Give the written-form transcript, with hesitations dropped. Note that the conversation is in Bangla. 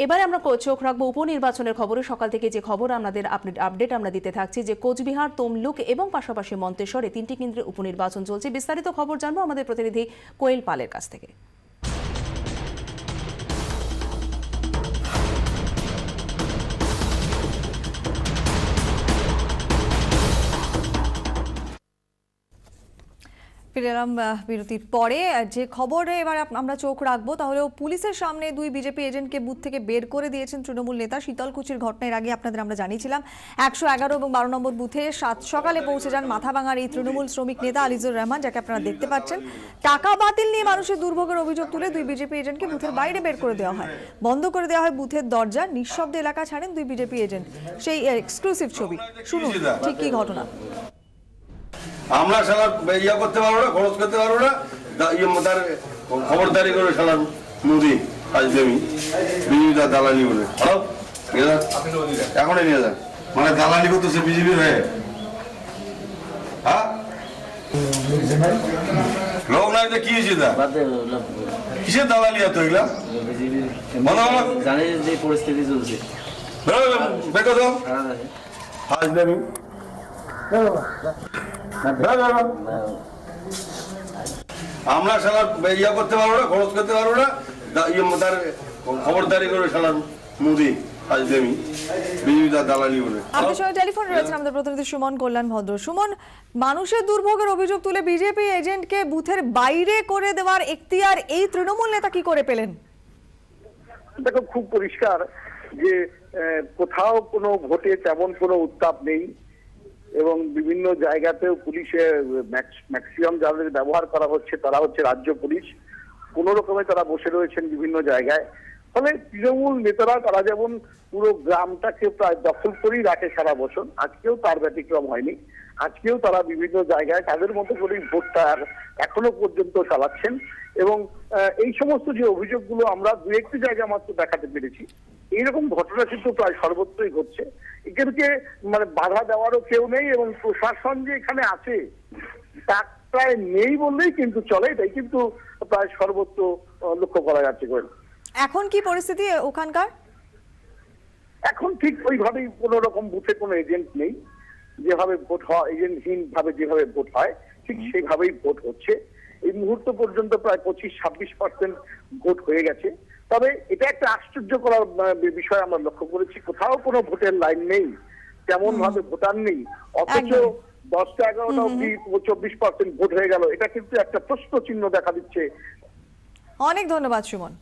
এবারে আমরা চোখ রাখবো উপনির্বাচনের খবরে। সকাল থেকে যে খবর আমাদের আপডেট আমরা দিতে থাকছি যে কোচবিহার, তমলুক এবং পাশাপাশি মন্তেশ্বরে 3টি কেন্দ্রে উপনির্বাচন চলছে। বিস্তারিত খবর জানবো আমাদের প্রতিনিধি কোয়েল পালের কাছ থেকে। ফিরে এলাম বিরতির পরে। যে খবরে এবার আমরা চোখ রাখবো তাহলে পুলিশের সামনে দুই বিজেপি এজেন্টকে বুথ থেকে বের করে দিয়েছেন তৃণমূল নেতা। শীতলকুচির ঘটনার আগে আপনাদের আমরা জানিয়েছিলাম 111 এবং 12 নম্বর বুথে সকালে পৌঁছে যান মাথাভাঙার এই তৃণমূল শ্রমিক নেতা আলিজুর রহমান, যাকে আপনারা দেখতে পাচ্ছেন। টাকা বাতিল নিয়ে মানুষের দুর্ভোগের অভিযোগ তুলে দুই বিজেপি এজেন্টকে বুথের বাইরে বের করে দেওয়া হয়, বন্ধ করে দেওয়া হয় বুথের দরজা। নিঃশব্দে এলাকা ছাড়েন দুই বিজেপি এজেন্ট। সেই এক্সক্লুসিভ ছবি শুনুন, ঠিক কি ঘটনা। আমরা শালা ইয়া করতে পারবো না, খরচ করতে পারবো না, তার খবরদারি করে শালা নদী আজ দেবী বিজেপি দালালি বলে এখনই নিয়ে যান। মানে দালালি করতেছে বিজেপির হয়ে। হ্যাঁ লোক নাই কি হয়েছে? কিসের দালালি এত এগুলা? জানে যে পরিস্থিতি চলছে বেকার আজ দেবী আমরা শালা ইয়া করতে পারবো না, খরচ করতে পারবো না, তার খবরদারি করে শালা মোদি আজ দেবী বিজেপি দালালি বলে। আপনার সঙ্গে টেলিফোনে রয়েছেন আমাদের প্রতিনিধি সুমন কল্যাণ ভদ্র। সুমন, মানুষের দুর্ভোগের অভিযোগ তুলে বিজেপি এজেন্টকে বুথের বাইরে করে দেওয়ার এখতিয়ার এই তৃণমূল নেতা কি করে পেলেন? দেখো, খুব পরিষ্কার যে কোথাও কোনো ভোটে তেমন কোনো উত্তাপ নেই এবং বিভিন্ন জায়গাতেও পুলিশের ম্যাক্সিমাম যাদের ব্যবহার করা হচ্ছে তারা হচ্ছে রাজ্য পুলিশ। কোনো রকমে তারা বসে রয়েছেন বিভিন্ন জায়গায়। ফলে তৃণমূল নেতারা তারা যেমন পুরো গ্রামটাকে প্রায় দখল করেই রাখে সারা বছর, আজকেও তার ব্যতিক্রম হয়নি। আজকেও তারা বিভিন্ন জায়গায় তাদের মতো করেই ভোটটা এখনো পর্যন্ত চালাচ্ছেন এবং এই সমস্ত যে অভিযোগগুলো আমরা দু একটি জায়গা মাত্র দেখাতে পেরেছি, এইরকম ঘটনা কিন্তু প্রায় সর্বত্রই ঘটছে। এখানে মানে বাধা দেওয়ারও কেউ নেই এবং প্রশাসন যে এখানে আছে তা প্রায় নেই বললেই কিন্তু চলে। এটাই কিন্তু প্রায় সর্বত্র লক্ষ্য করা যাচ্ছে। এখন কি পরিস্থিতি ওখানকার? এখন ঠিক ওইভাবেই কোন রকম বুথে কোনো এজেন্ট নেই। যেভাবে ভোট হয়, এজেন্টহীন ভাবে যেভাবে ভোট হয় ঠিক সেইভাবেই ভোট হচ্ছে। এই মুহূর্ত পর্যন্ত প্রায় 25-26% ভোট হয়ে গেছে। তবে এটা একটা আশ্চর্য করার বিষয় আমরা লক্ষ্য করেছি, কোথাও কোনো ভোটের লাইন নেই, তেমন ভাবে ভোটার নেই, অথচ 10-11টা অব্দি 24% ভোট হয়ে গেল। এটা কিন্তু একটা প্রশ্ন চিহ্ন দেখা দিচ্ছে। অনেক ধন্যবাদ সুমন।